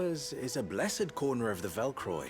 Ours is a blessed corner of the Velcroy.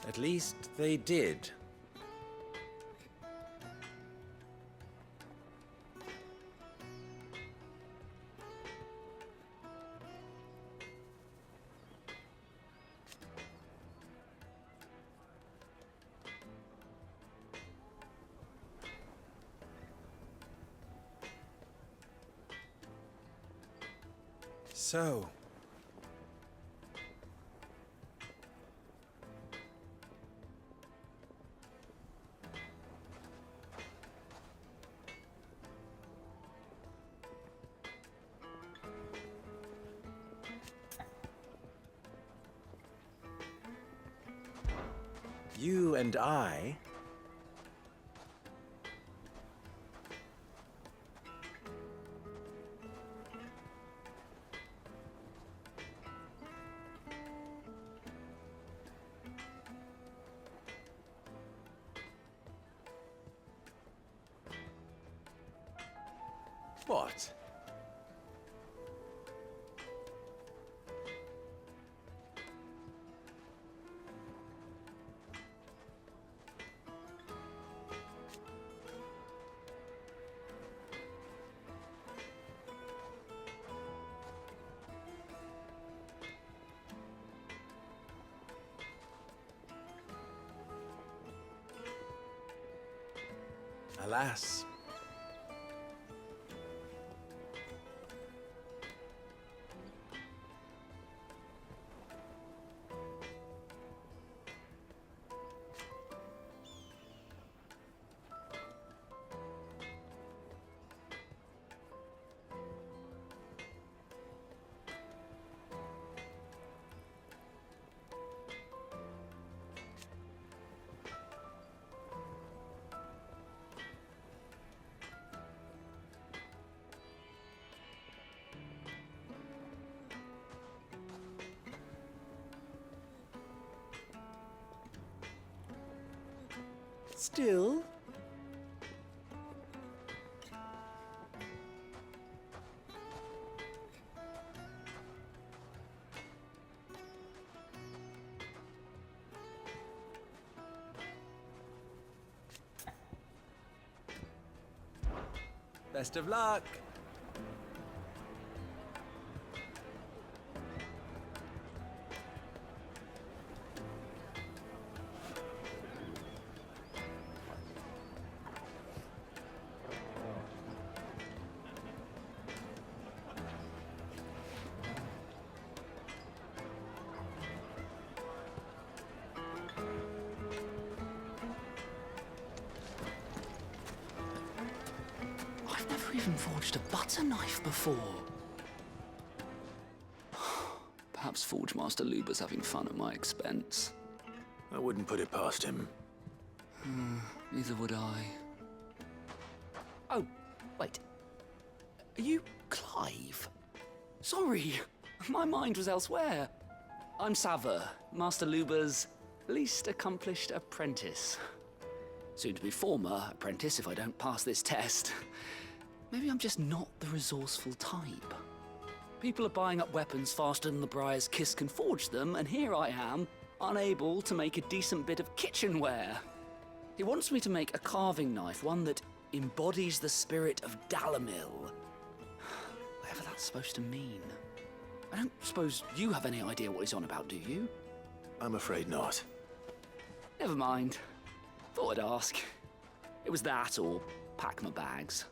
At least they did. So, you and I... What? Alas. Still? Best of luck! Even forged a butter knife before. Perhaps Forge Master Luber's having fun at my expense. I wouldn't put it past him. Neither would I. Oh, wait. Are you Clive? Sorry, my mind was elsewhere. I'm Sava, Master Luber's least accomplished apprentice. Soon to be former apprentice if I don't pass this test. Maybe I'm just not the resourceful type. People are buying up weapons faster than the Briar's Kiss can forge them, and here I am, unable to make a decent bit of kitchenware. He wants me to make a carving knife, one that embodies the spirit of Dalamil. Whatever that's supposed to mean. I don't suppose you have any idea what he's on about, do you? I'm afraid not. Never mind. Thought I'd ask. It was that or pack my bags.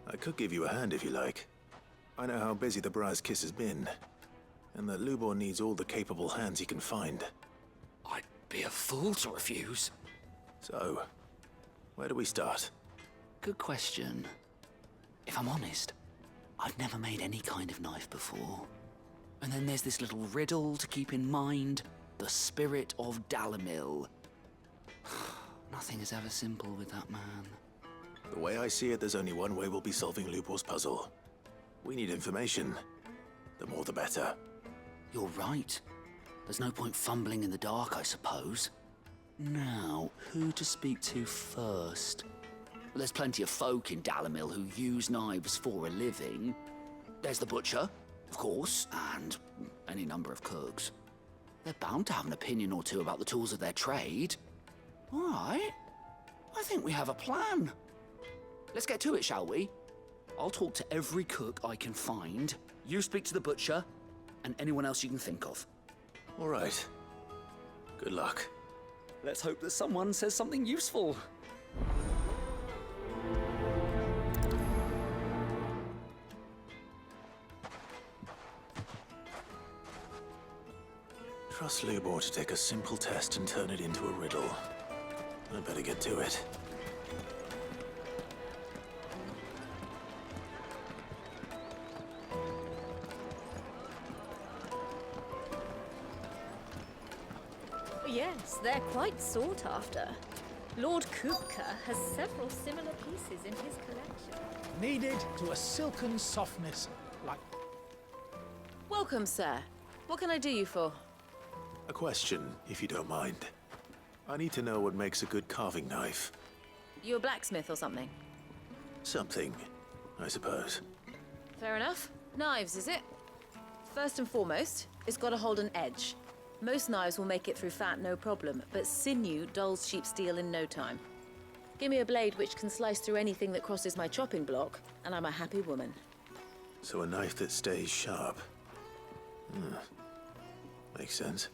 I could give you a hand if you like. I know how busy the Briar's Kiss has been, and that Lubor needs all the capable hands he can find. I'd be a fool to refuse. So, where do we start? Good question. If I'm honest, I've never made any kind of knife before. And then there's this little riddle to keep in mind. The spirit of Dalamil. Nothing is ever simple with that man. The way I see it, there's only one way we'll be solving Lubor's puzzle. We need information. The more the better. You're right. There's no point fumbling in the dark, I suppose. Now, who to speak to first? Well, there's plenty of folk in Dalamil who use knives for a living. There's the butcher, of course, and any number of cooks. They're bound to have an opinion or two about the tools of their trade. All right. I think we have a plan. Let's get to it, shall we? I'll talk to every cook I can find. You speak to the butcher, and anyone else you can think of. All right. Good luck. Let's hope that someone says something useful. Trust Lubor to take a simple test and turn it into a riddle. I better get to it. Yes, they're quite sought after. Lord Kupka has several similar pieces in his collection. Kneaded to a silken softness, like... Welcome, sir. What can I do you for? A question, if you don't mind. I need to know what makes a good carving knife. You a blacksmith or something? Something, I suppose. Fair enough. Knives, is it? First and foremost, it's got to hold an edge. Most knives will make it through fat, no problem, but sinew dulls cheap steel in no time. Give me a blade which can slice through anything that crosses my chopping block, and I'm a happy woman. So a knife that stays sharp. Makes sense.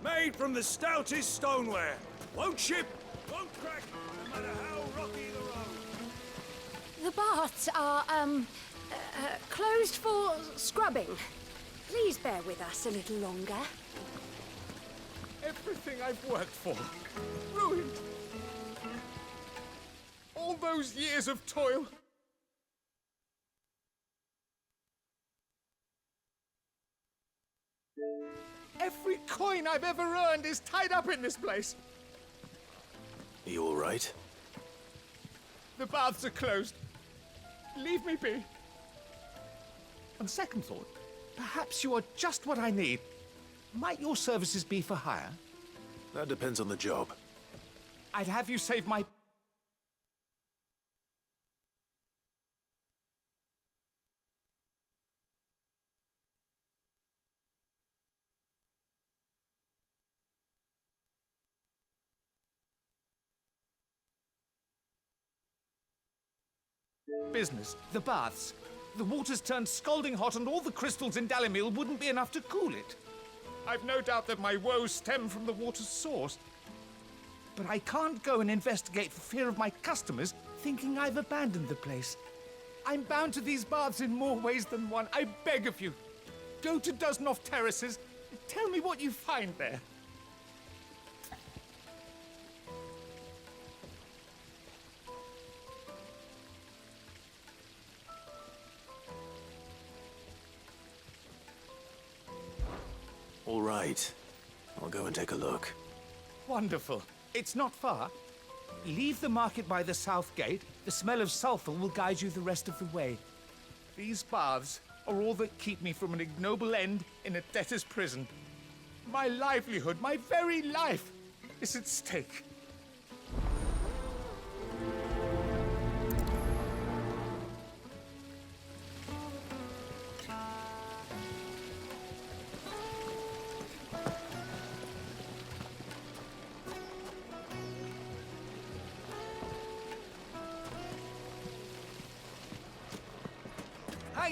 Made from the stoutest stoneware. Won't ship, won't crack, no matter how rocky the road. The baths are, closed for scrubbing. Please bear with us a little longer. Everything I've worked for, ruined. All those years of toil. Every coin I've ever earned is tied up in this place. You all right? The baths are closed. Leave me be. On second thought, perhaps you are just what I need. Might your services be for hire? That depends on the job. I'd have you save my... business, the baths. The water's turned scalding hot and all the crystals in Dalamil wouldn't be enough to cool it. I've no doubt that my woes stem from the water's source. But I can't go and investigate for fear of my customers thinking I've abandoned the place. I'm bound to these baths in more ways than one. I beg of you, go to Dusnoff Terraces. Tell me what you find there. All right. I'll go and take a look. Wonderful. It's not far. Leave the market by the south gate. The smell of sulfur will guide you the rest of the way. These baths are all that keep me from an ignoble end in a debtor's prison. My livelihood, my very life, is at stake.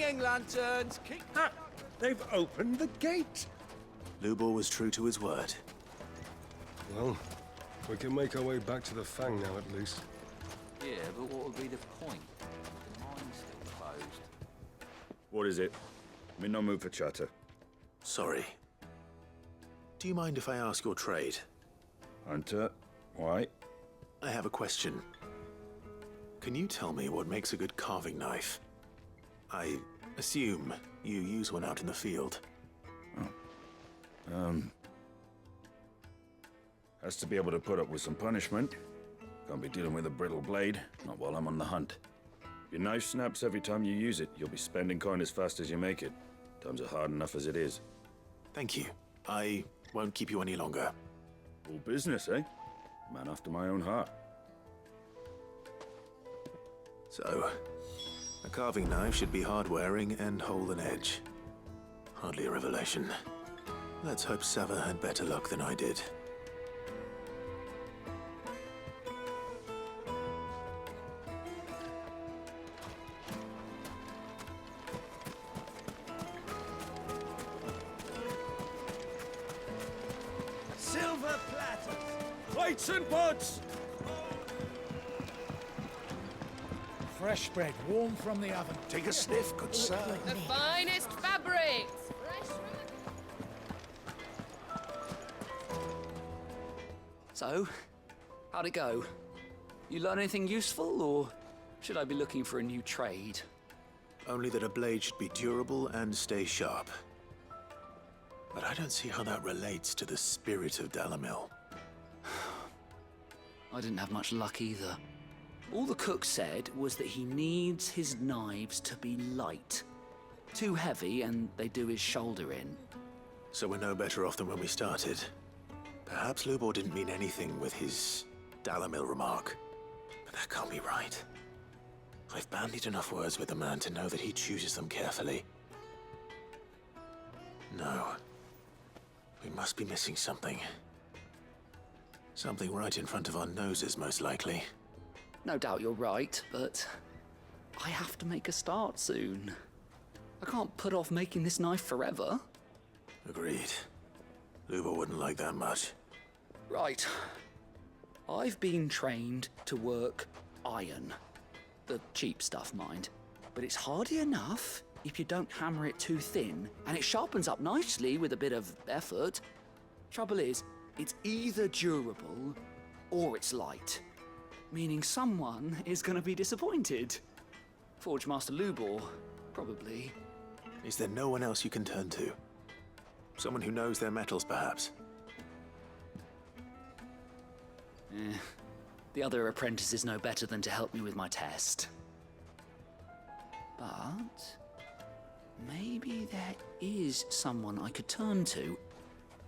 Swinging lanterns! Keep... Ha! They've opened the gate! Lubor was true to his word. Well, we can make our way back to the Fang now, at least. Yeah, but what would be the point? The mine's still closed. What is it? I'm in no mood for chatter. Sorry. Do you mind if I ask your trade? Hunter, why? I have a question. Can you tell me what makes a good carving knife? I assume you use one out in the field. Has to be able to put up with some punishment. Can't be dealing with a brittle blade, not while I'm on the hunt. If your knife snaps every time you use it, you'll be spending coin as fast as you make it. Times are hard enough as it is. Thank you. I won't keep you any longer. All business, eh? Man after my own heart. So, a carving knife should be hard-wearing and hold an edge. Hardly a revelation. Let's hope Sava had better luck than I did. Silver platters! Plates and pots! Fresh bread, warm from the oven. Take a sniff, good sir. The finest fabrics! So, how'd it go? You learn anything useful, or should I be looking for a new trade? Only that a blade should be durable and stay sharp. But I don't see how that relates to the spirit of Dalamil. I didn't have much luck either. All the cook said was that he needs his knives to be light. Too heavy and they do his shoulder in. So we're no better off than when we started. Perhaps Lubor didn't mean anything with his Dalamil remark. But that can't be right. I've bandied enough words with the man to know that he chooses them carefully. No. We must be missing something. Something right in front of our noses, most likely. No doubt you're right, but I have to make a start soon. I can't put off making this knife forever. Agreed. Lubor wouldn't like that much. Right. I've been trained to work iron. The cheap stuff, mind. But it's hardy enough if you don't hammer it too thin, and it sharpens up nicely with a bit of effort. Trouble is, it's either durable or it's light. Meaning someone is gonna be disappointed. Forge Master Lubor, probably. Is there no one else you can turn to? Someone who knows their metals, perhaps? The other apprentices know better than to help me with my test. But maybe there is someone I could turn to.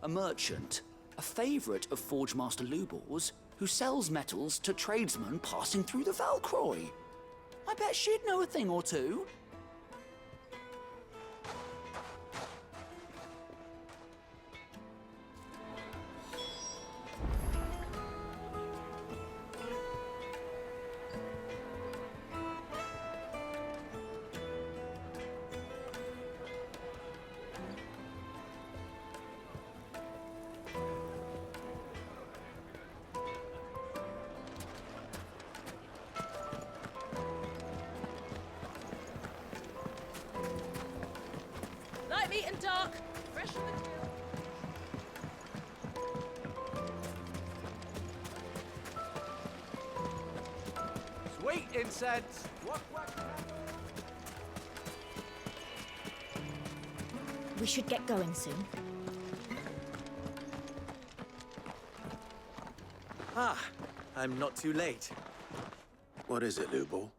A merchant, a favorite of Forge Master Lubor's, who sells metals to tradesmen passing through the Valcroy. I bet she'd know a thing or two. Light meat and dark, fresh from the till. Sweet incense! What? We should get going soon. Ah, I'm not too late. What is it, Lubor?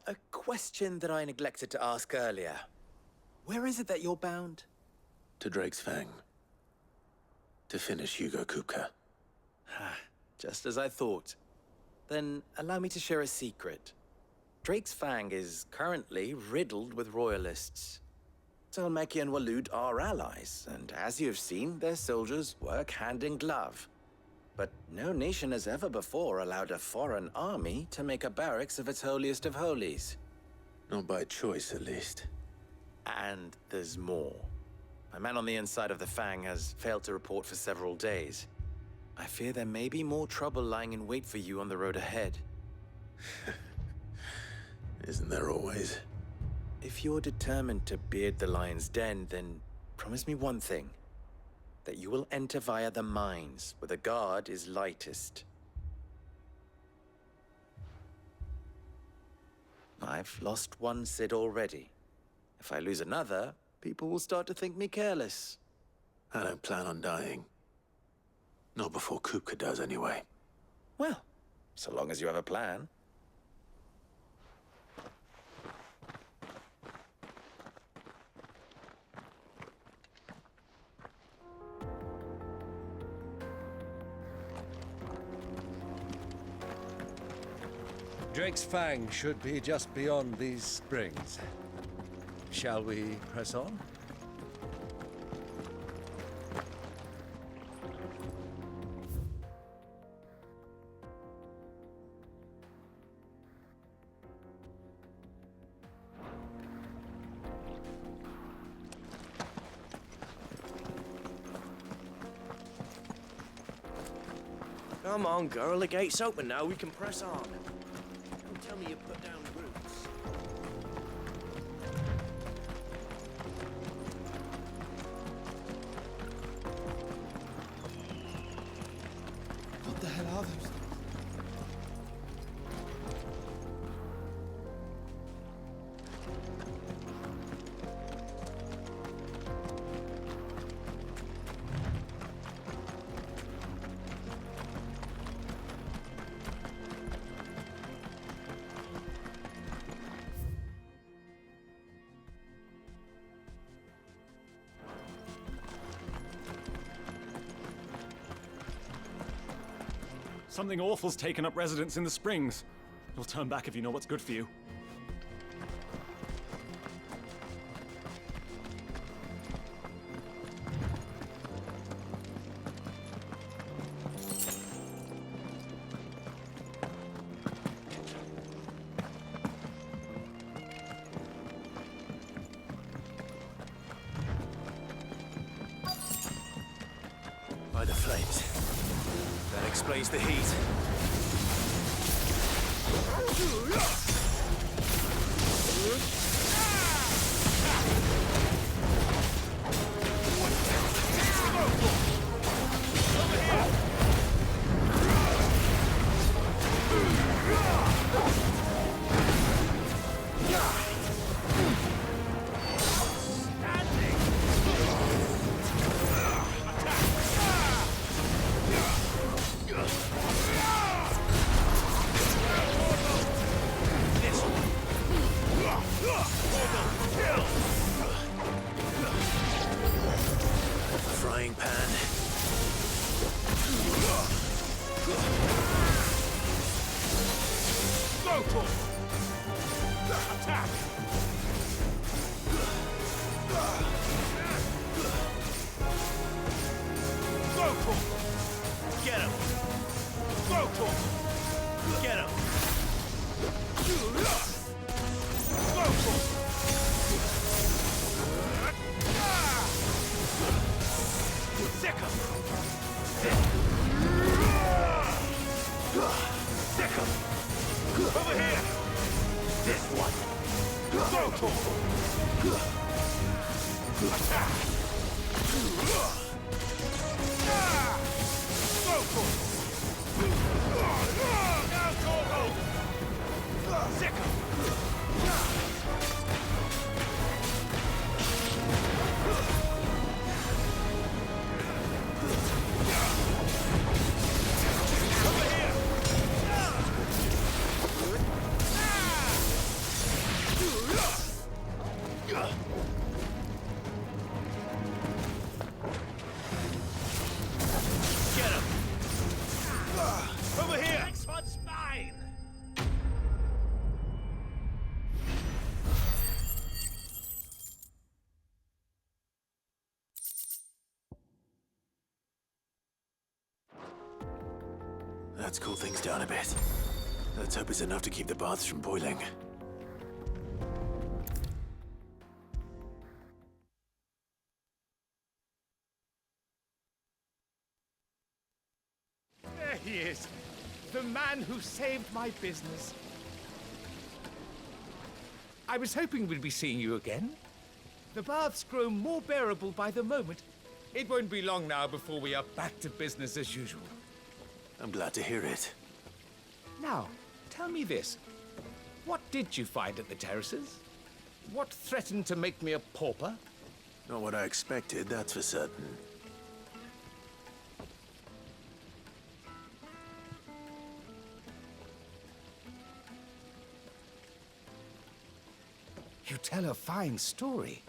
A question that I neglected to ask earlier. Where is it that you're bound? To Drake's Fang. To finish Hugo Kupka. Just as I thought. Then allow me to share a secret. Drake's Fang is currently riddled with royalists. Talmeki and Waloed are allies, and as you've seen, their soldiers work hand in glove. But no nation has ever before allowed a foreign army to make a barracks of its holiest of holies. Not by choice, at least. And there's more. My man on the inside of the Fang has failed to report for several days. I fear there may be more trouble lying in wait for you on the road ahead. Isn't there always? If you're determined to beard the lion's den, then promise me one thing. That you will enter via the mines, where the guard is lightest. I've lost one Cid already. If I lose another, people will start to think me careless. I don't plan on dying. Not before Kupka does, anyway. Well, so long as you have a plan. Drake's Fang should be just beyond these springs. Shall we press on? Come on, girl. The gate's open now. We can press on. Don't tell me you put down roots. What the hell are those? Something awful's taken up residence in the springs. You'll turn back if you know what's good for you. By the flames. That explains the heat. Frying pan. Go for it! Attack! Go for it! Get him! Go for it! Get him! Go for it! Sick him! Sick him! Over here! This one! Go for it! Attack! Go for it! Now go home! Sick him! Get him! Over here! Next one's mine! That's cooled things down a bit. Let's hope it's enough to keep the baths from boiling. he is. The man who saved my business. I was hoping we'd be seeing you again. The baths grow more bearable by the moment. It won't be long now before we are back to business as usual. I'm glad to hear it. Now, tell me this. What did you find at the terraces? What threatened to make me a pauper? Not what I expected, that's for certain. You tell a fine story.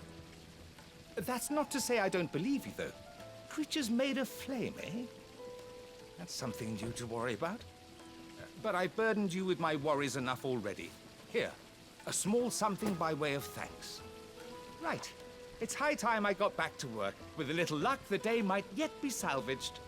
That's not to say I don't believe you, though. Creatures made of flame, eh? That's something new to worry about. But I burdened you with my worries enough already. Here, a small something by way of thanks. Right. It's high time I got back to work. With a little luck, the day might yet be salvaged.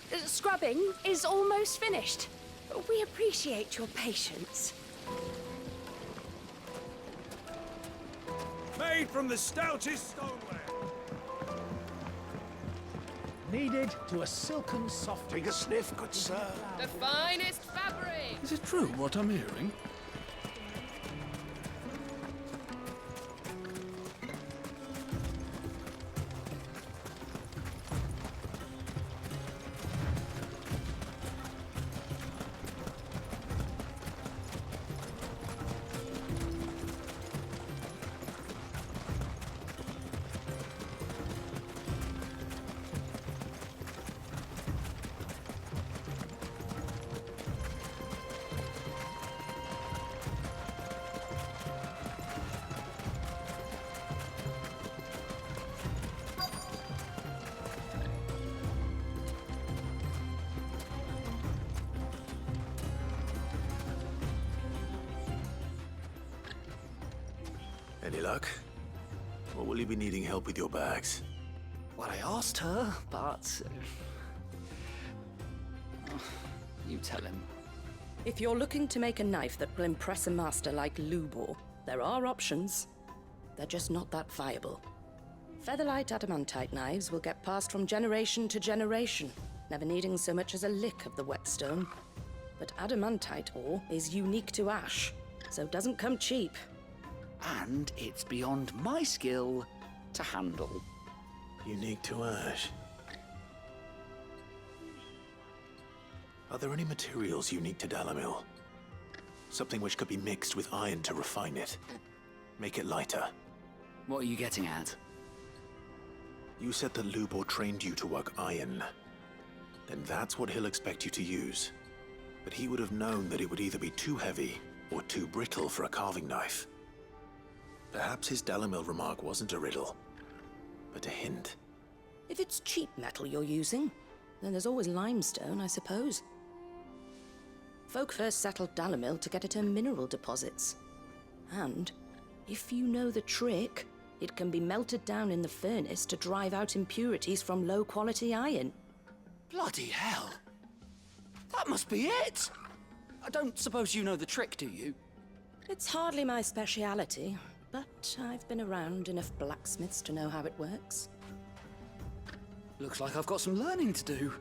The scrubbing is almost finished. We appreciate your patience. Made from the stoutest stoneware. Kneaded to a silken soft. Take a sniff, good sir. The finest fabric! Is it true what I'm hearing? Any luck? Or will you be needing help with your bags? Well, I asked her, but... you tell him. If you're looking to make a knife that will impress a master like Lubor, there are options. They're just not that viable. Featherlight adamantite knives will get passed from generation to generation, never needing so much as a lick of the whetstone. But adamantite ore is unique to ash, so it doesn't come cheap. And it's beyond my skill to handle. Unique to ash. Are there any materials unique to Dalamil? Something which could be mixed with iron to refine it. Make it lighter. What are you getting at? You said that Lubor trained you to work iron. Then that's what he'll expect you to use. But he would have known that it would either be too heavy or too brittle for a carving knife. Perhaps his Dalamil remark wasn't a riddle, but a hint. If it's cheap metal you're using, then there's always limestone, I suppose. Folk first settled Dalamil to get at her mineral deposits. And, if you know the trick, it can be melted down in the furnace to drive out impurities from low-quality iron. Bloody hell! That must be it! I don't suppose you know the trick, do you? It's hardly my speciality, but I've been around enough blacksmiths to know how it works. Looks like I've got some learning to do.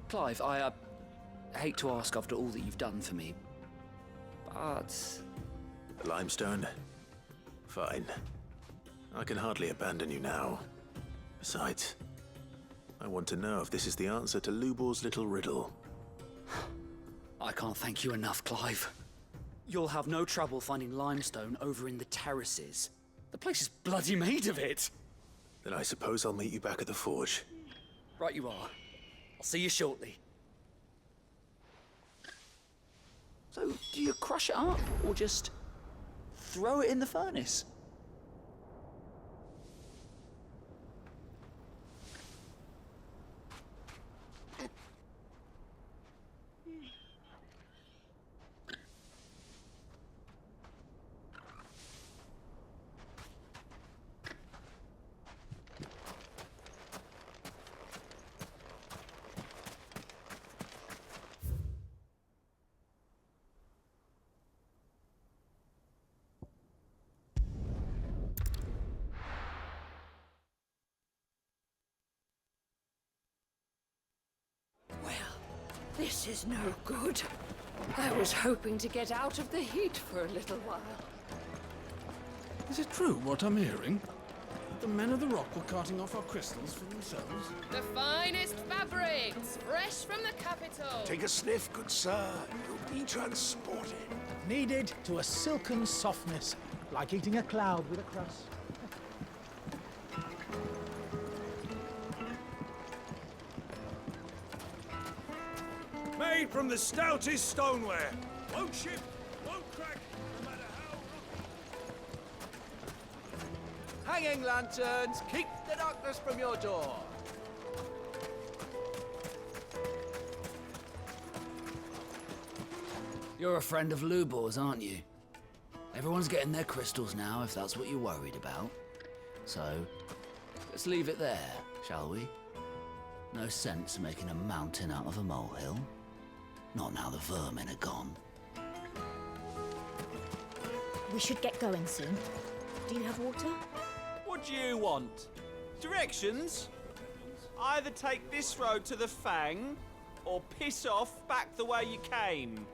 Clive, I hate to ask after all that you've done for me, but... Limestone? Fine. I can hardly abandon you now. Besides, I want to know if this is the answer to Lubor's little riddle. I can't thank you enough, Clive. You'll have no trouble finding limestone over in the terraces. The place is bloody made of it. Then I suppose I'll meet you back at the forge. Right you are. I'll see you shortly. So, do you crush it up, or just throw it in the furnace? This is no good. I was hoping to get out of the heat for a little while. Is it true what I'm hearing? The men of the rock were carting off our crystals for themselves? The finest fabrics, fresh from the capital. Take a sniff, good sir. You'll be transported. Kneaded to a silken softness, like eating a cloud with a crust. Made from the stoutest stoneware. Won't chip, won't crack, no matter how... Hanging lanterns, keep the darkness from your door. You're a friend of Lubor's, aren't you? Everyone's getting their crystals now, if that's what you're worried about. So, let's leave it there, shall we? No sense making a mountain out of a molehill. Not now the vermin are gone. We should get going soon. Do you have water? What do you want? Directions? Either take this road to the Fang, or piss off back the way you came.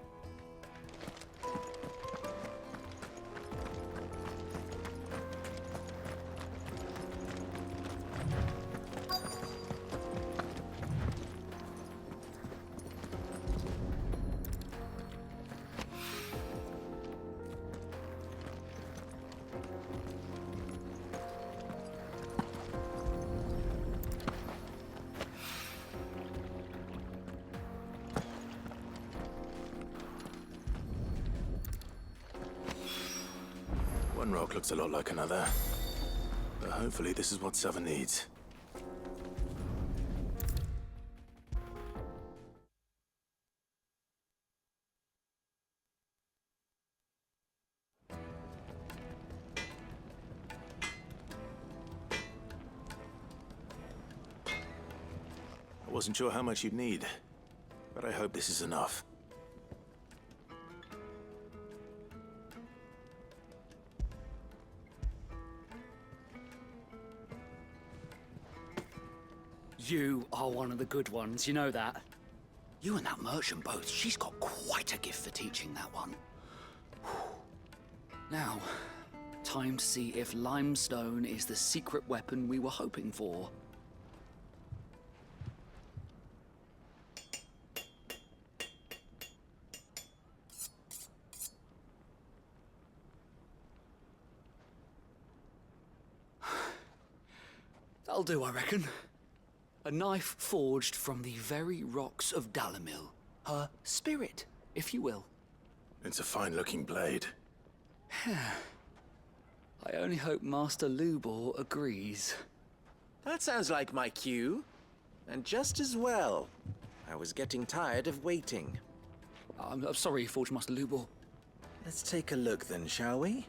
One rock looks a lot like another. But hopefully this is what Sava needs. I wasn't sure how much you'd need, but I hope this is enough. You are one of the good ones, you know that. You and that merchant both, she's got quite a gift for teaching that one. Now, time to see if limestone is the secret weapon we were hoping for. That'll do, I reckon. A knife forged from the very rocks of Dalamil. Her spirit, if you will. It's a fine-looking blade. I only hope Master Lubor agrees. That sounds like my cue. And just as well. I was getting tired of waiting. I'm sorry, Forge Master Lubor. Let's take a look then, shall we?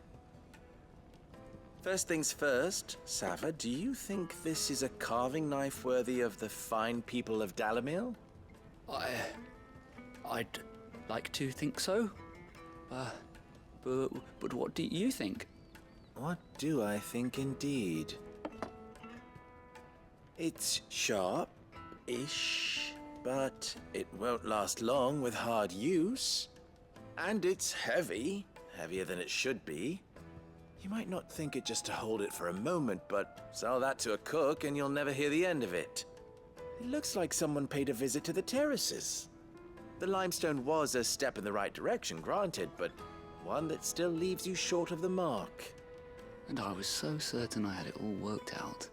First things first, Sava, do you think this is a carving knife worthy of the fine people of Dalamil? I'd like to think so. But what do you think? What do I think indeed? It's sharp-ish, but it won't last long with hard use. And it's heavy, heavier than it should be. You might not think it just to hold it for a moment, but sell that to a cook and you'll never hear the end of it. It looks like someone paid a visit to the terraces. The limestone was a step in the right direction, granted, but one that still leaves you short of the mark. And I was so certain I had it all worked out.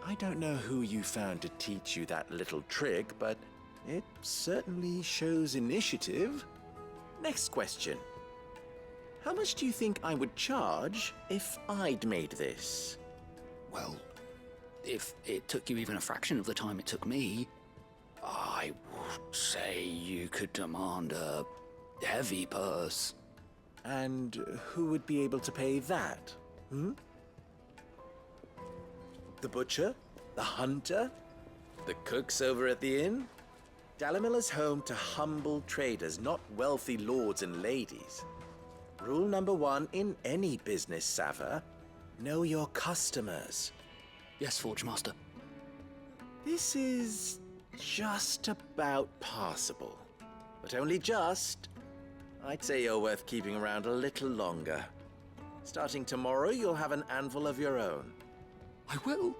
I don't know who you found to teach you that little trick, but it certainly shows initiative. Next question. How much do you think I would charge if I'd made this? Well, if it took you even a fraction of the time it took me, I would say you could demand a heavy purse. And who would be able to pay that? The butcher? The hunter? The cooks over at the inn? Dalamil is home to humble traders, not wealthy lords and ladies. Rule number 1 in any business, Sava, know your customers. Yes, Forge Master. This is just about passable. but only just. I'd say you're worth keeping around a little longer. Starting tomorrow, you'll have an anvil of your own. I will.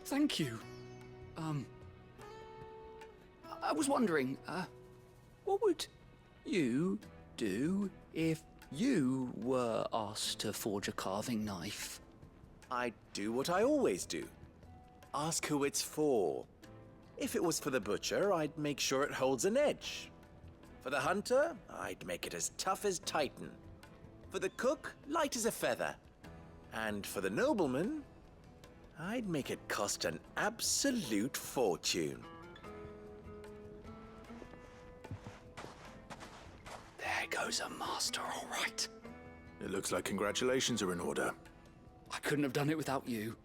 Thank you. I was wondering, what would you do if you were asked to forge a carving knife? I'd do what I always do. Ask who it's for. If it was for the butcher, I'd make sure it holds an edge. For the hunter, I'd make it as tough as Titan. For the cook, light as a feather. And for the nobleman, I'd make it cost an absolute fortune. There goes a master, all right. It looks like congratulations are in order. I couldn't have done it without you.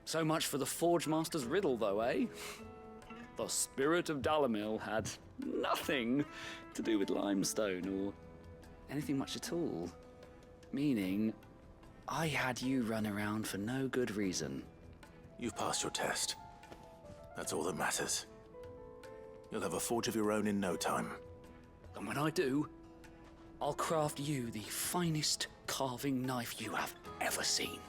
So much for the Forge Master's riddle, though, eh? The spirit of Dalamil had nothing to do with limestone or anything much at all. Meaning, I had you run around for no good reason. You've passed your test. That's all that matters. You'll have a forge of your own in no time. And when I do, I'll craft you the finest carving knife you have ever seen.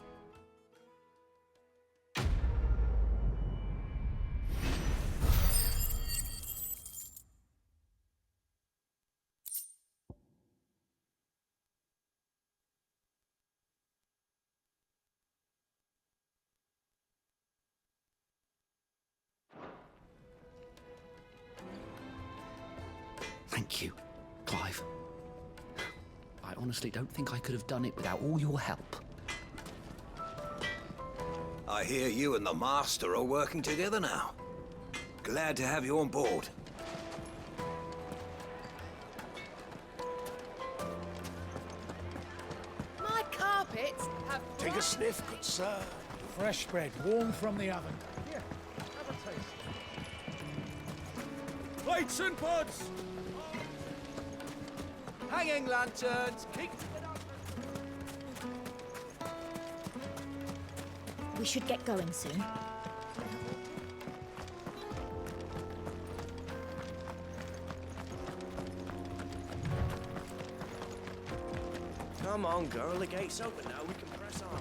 Thank you, Clive. I honestly don't think I could have done it without all your help. I hear you and the Master are working together now. Glad to have you on board. My carpets have... Take a sniff, good sir. Fresh bread, warm from the oven. Here, have a taste. Plates and pods! Hanging lanterns, keep... We should get going soon. Come on, girl, the gate's open now, we can press on.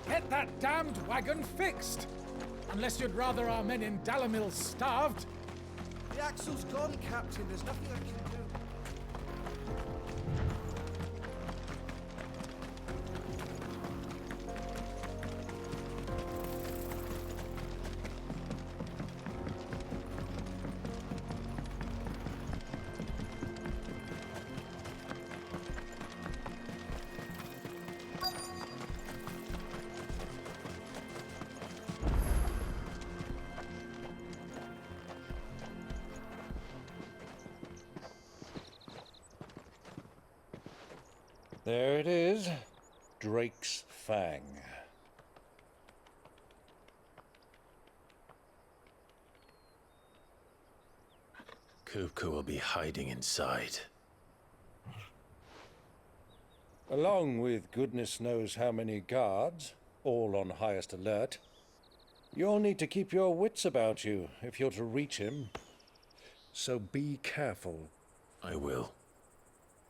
Get that damned wagon fixed! Unless you'd rather our men in Dalamil starved. The axle's gone, Captain. There's nothing I can do. There it is. Drake's Fang. Kupka will be hiding inside. Along with goodness knows how many guards, all on highest alert. You'll need to keep your wits about you if you're to reach him. So be careful. I will,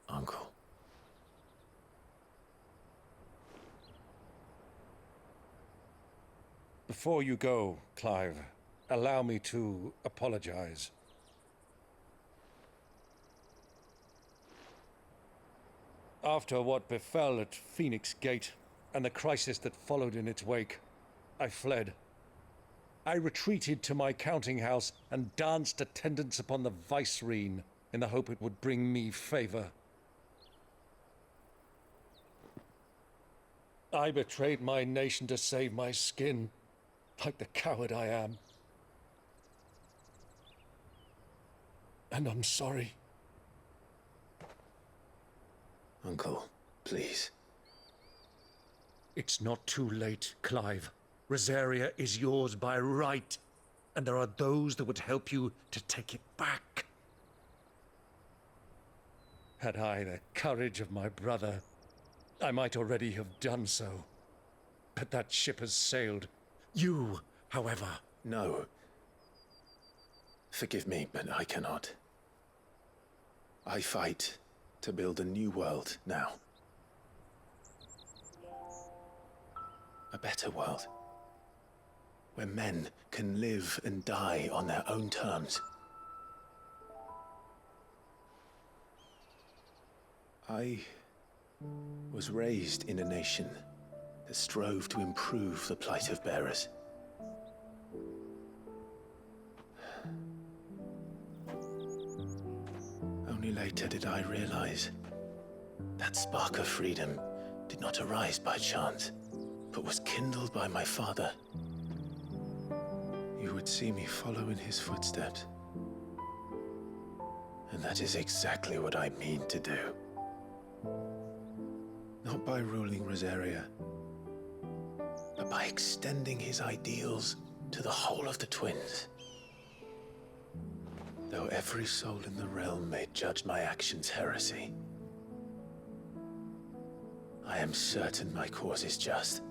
Uncle. Before you go, Clive, allow me to apologize. After what befell at Phoenix Gate and the crisis that followed in its wake, I fled. I retreated to my counting house and danced attendance upon the vicereine in the hope it would bring me favor. I betrayed my nation to save my skin, like the coward I am. and I'm sorry. Uncle, please. It's not too late, Clive. Rosaria is yours by right, and there are those that would help you to take it back. Had I the courage of my brother, I might already have done so. But that ship has sailed. You, however... No. Forgive me, but I cannot. I fight to build a new world now. A better world. Where men can live and die on their own terms. I was raised in a nation that strove to improve the plight of bearers. Only later did I realize that spark of freedom did not arise by chance, but was kindled by my father. You would see me follow in his footsteps. And that is exactly what I mean to do. Not by ruling Rosaria, but by extending his ideals to the whole of the twins. Though every soul in the realm may judge my actions heresy, I am certain my cause is just.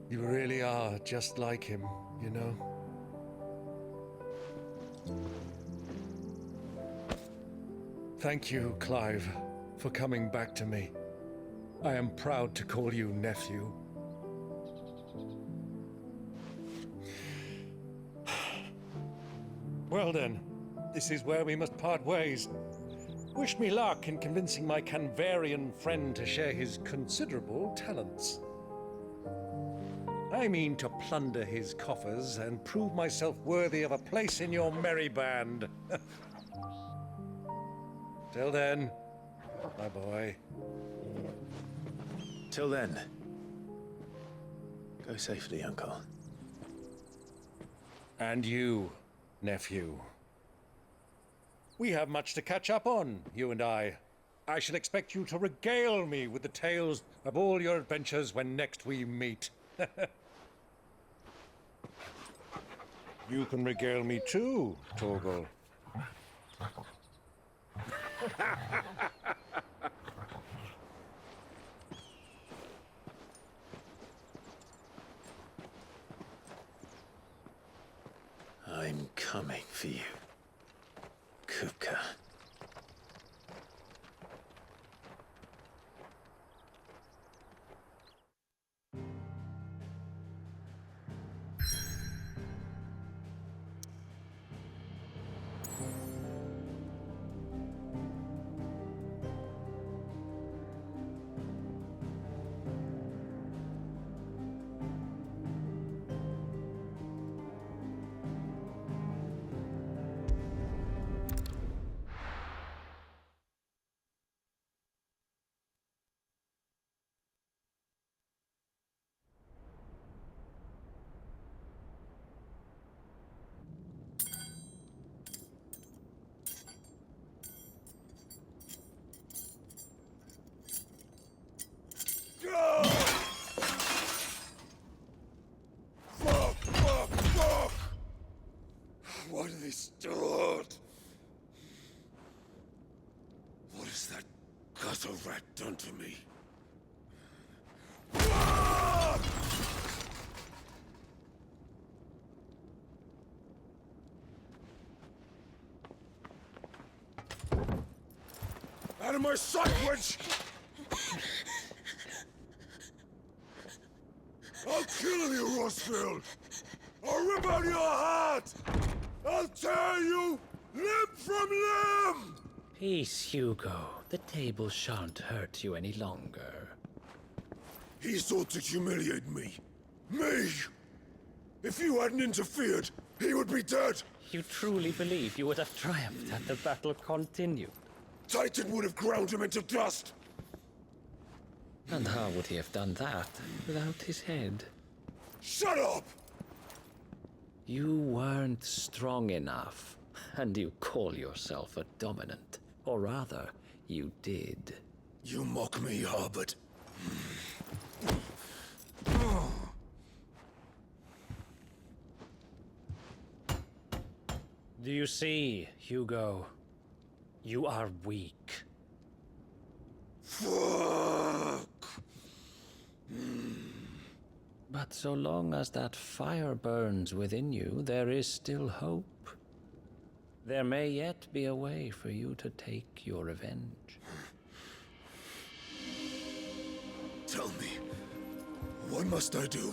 You really are just like him, you know? Thank you, Clive, for coming back to me. I am proud to call you nephew. Well then, this is where we must part ways. Wish me luck in convincing my Canvarian friend to share his considerable talents. I mean to plunder his coffers and prove myself worthy of a place in your merry band. Till then, my boy. Till then, go safely, Uncle. And you, nephew. We have much to catch up on, you and I. I shall expect you to regale me with the tales of all your adventures when next we meet. You can regale me too, Torgal. I'm coming for you, Kupka. Fuck! Why do they start? What has that gutter rat done to me? Out of my sight, witch! I'll kill you, Rossfield! I'll rip out your heart! I'll tear you limb from limb! Peace, Hugo. The table shan't hurt you any longer. He sought to humiliate me. Me! If you hadn't interfered, he would be dead! You truly believe you would have triumphed had the battle continued? Titan would have ground him into dust! And how would he have done that without his head? Shut up! You weren't strong enough, and you call yourself a dominant. Or rather, you did. You mock me, Harbert. Do you see, Hugo? You are weak. Fuck! But so long as that fire burns within you, there is still hope. There may yet be a way for you to take your revenge. Tell me, what must I do?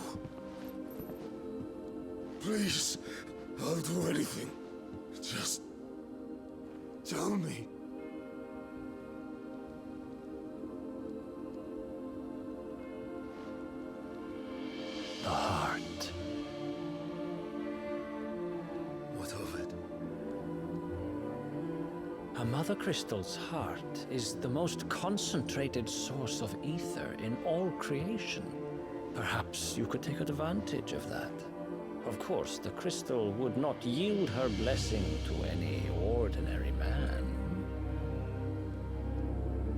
Please, I'll do anything. Just tell me. The heart. What of it? A Mother Crystal's heart is the most concentrated source of ether in all creation. Perhaps you could take advantage of that. Of course, the crystal would not yield her blessing to any ordinary man.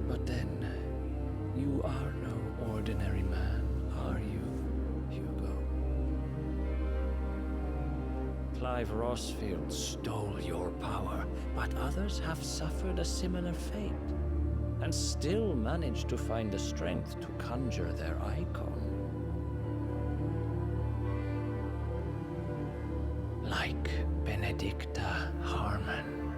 But then, you are no ordinary man, are you, Hugo? Clive Rossfield stole your power, but others have suffered a similar fate, and still managed to find the strength to conjure their icon. Like Benedicta Harmon.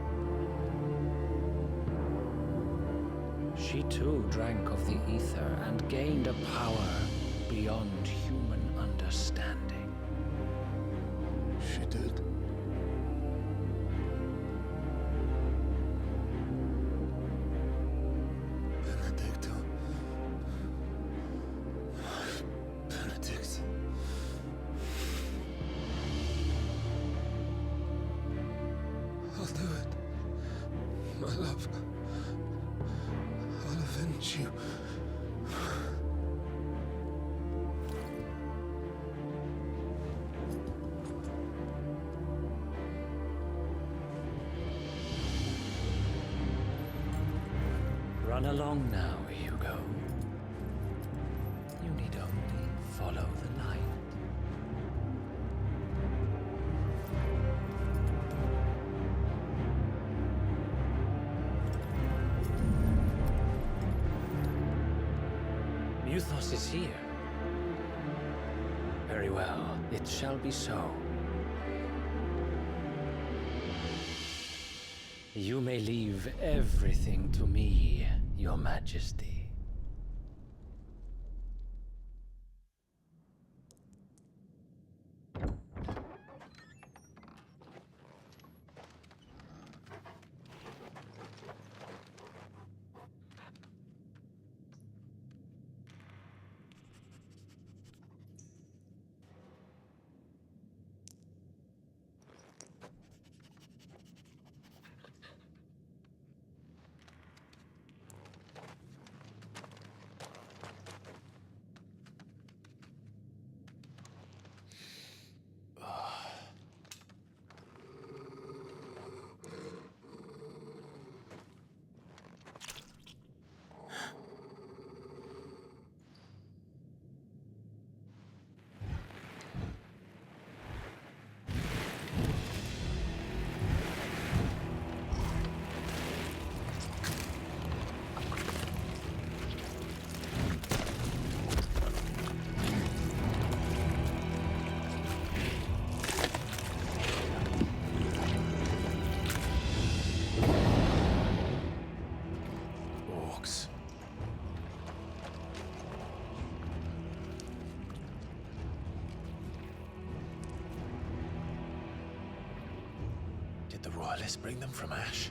She too drank of the ether and gained a power beyond human understanding. She did. Benedicta. Benedict. I'll do it. My love. I'll avenge you. Run along now, Hugo. You need only follow the light. Muthos is here. Very well, it shall be so. You may leave everything to me, Your Majesty. Did the Royalists bring them from Ash?